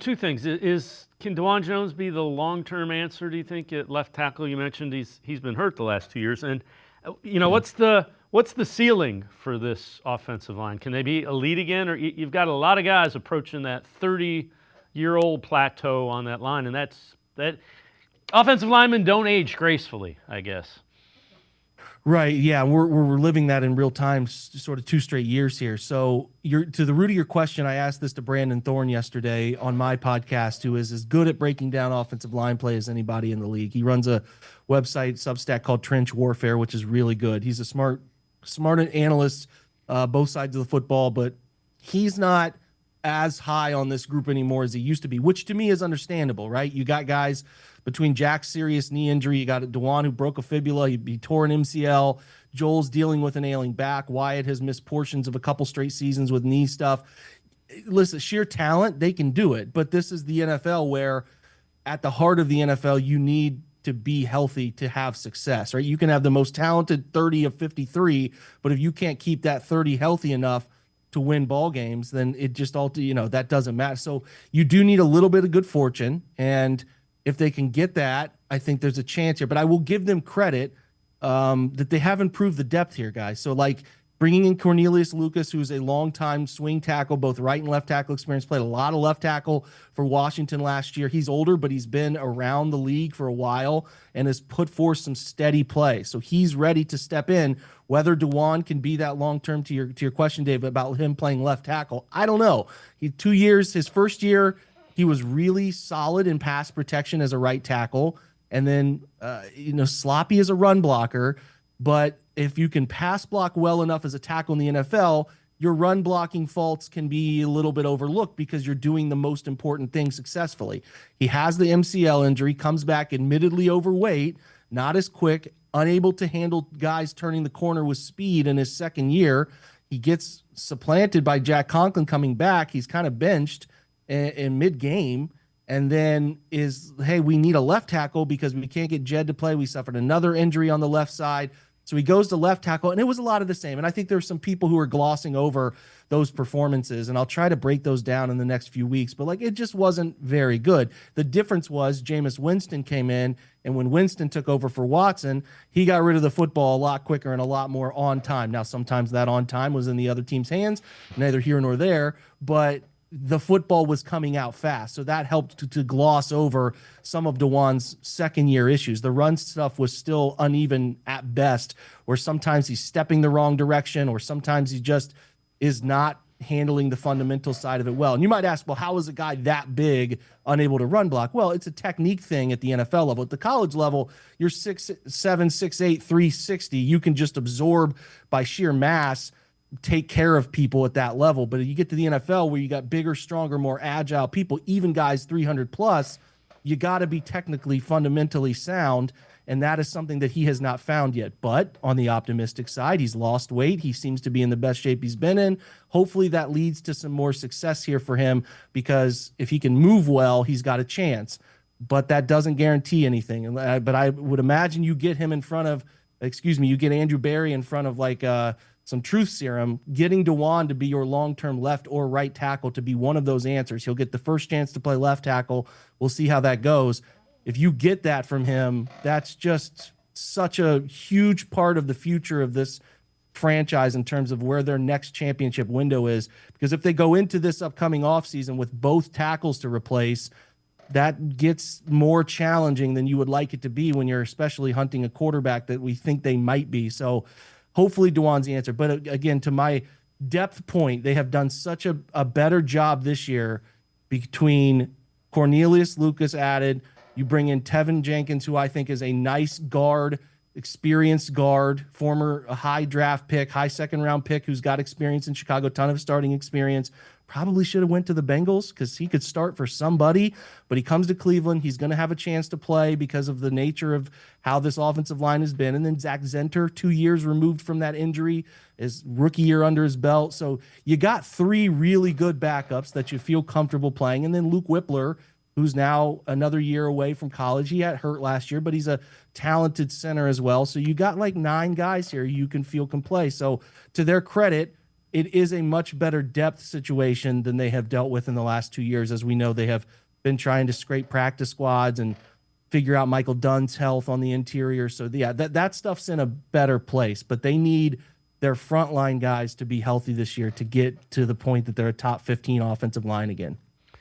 two things. Can Dawand Jones be the long-term answer, do you think, at left tackle? You mentioned he's been hurt the last 2 years. And, Yeah. what's the ceiling for this offensive line? Can they be elite again? Or you've got a lot of guys approaching that 30-year-old plateau on that line, and that offensive linemen don't age gracefully, I guess. Right. Yeah. We're living that in real time, sort of 2 straight years here. So to the root of your question, I asked this to Brandon Thorne yesterday on my podcast, who is as good at breaking down offensive line play as anybody in the league. He runs a website Substack called Trench Warfare, which is really good. He's a smart analyst, both sides of the football, but he's not as high on this group anymore as he used to be, which to me is understandable, right? You got guys between Jack's serious knee injury, you got Dawand who broke a fibula, he tore an MCL, Joel's dealing with an ailing back, Wyatt has missed portions of a couple straight seasons with knee stuff. Listen, sheer talent, they can do it, but this is the NFL where at the heart of the NFL, you need to be healthy to have success, right? You can have the most talented 30 of 53, but if you can't keep that 30 healthy enough to win ball games, then it just that doesn't matter. So you do need a little bit of good fortune, and if they can get that, I think there's a chance here. But I will give them credit that they have improved the depth here, guys. So like bringing in Cornelius Lucas, who's a longtime swing tackle, both right and left tackle experience, played a lot of left tackle for Washington last year. He's older, but he's been around the league for a while and has put forth some steady play. So he's ready to step in. Whether Dawand can be that long-term, to your question, Dave, about him playing left tackle, I don't know. 2 years, his first year, he was really solid in pass protection as a right tackle, and then sloppy as a run blocker. But if you can pass block well enough as a tackle in the NFL, your run blocking faults can be a little bit overlooked because you're doing the most important thing successfully. He has the MCL injury, comes back admittedly overweight, not as quick, unable to handle guys turning the corner with speed in his second year. He gets supplanted by Jack Conklin coming back. He's kind of benched in mid-game, and then we need a left tackle because we can't get Jed to play. We suffered another injury on the left side. So he goes to left tackle, and it was a lot of the same. And I think there's some people who are glossing over those performances, and I'll try to break those down in the next few weeks. But it just wasn't very good. The difference was Jameis Winston came in, and when Winston took over for Watson, he got rid of the football a lot quicker and a lot more on time. Now, sometimes that on time was in the other team's hands, neither here nor there, but the football was coming out fast. So that helped to gloss over some of Dawand's second-year issues. The run stuff was still uneven at best, or sometimes he's stepping the wrong direction, or sometimes he just is not handling the fundamental side of it well. And you might ask, well, how is a guy that big unable to run block? Well, it's a technique thing at the NFL level. At the college level, you're 6'7", 6'8", 360. You can just absorb by sheer mass, take care of people at that level. But you get to the NFL where you got bigger, stronger, more agile people, even guys 300 plus, you got to be technically fundamentally sound. And that is something that he has not found yet. But on the optimistic side, he's lost weight. He seems to be in the best shape he's been in. Hopefully that leads to some more success here for him, because if he can move well, he's got a chance. But that doesn't guarantee anything. But I would imagine you get him in front of, you get Andrew Berry in front of some truth serum, getting Dawand to be your long-term left or right tackle to be one of those answers. He'll get the first chance to play left tackle. We'll see how that goes. If you get that from him, that's just such a huge part of the future of this franchise in terms of where their next championship window is. Because if they go into this upcoming offseason with both tackles to replace, that gets more challenging than you would like it to be when you're especially hunting a quarterback that we think they might be. So hopefully Dawand's the answer. But again, to my depth point, they have done such a better job this year between Cornelius Lucas added. You bring in Tevin Jenkins, who I think is a nice guard, experienced guard, former high draft pick, high second round pick, who's got experience in Chicago, ton of starting experience. Probably should have went to the Bengals because he could start for somebody, but he comes to Cleveland. He's going to have a chance to play because of the nature of how this offensive line has been. And then Zach Zenter, 2 years removed from that injury, his rookie year under his belt. So you got three really good backups that you feel comfortable playing. And then Luke Whippler, who's now another year away from college. He got hurt last year, but he's a talented center as well. So you got 9 guys here you can feel can play. So to their credit, it is a much better depth situation than they have dealt with in the last 2 years. As we know, they have been trying to scrape practice squads and figure out Michael Dunn's health on the interior. So yeah, that stuff's in a better place, but they need their frontline guys to be healthy this year to get to the point that they're a top 15 offensive line again.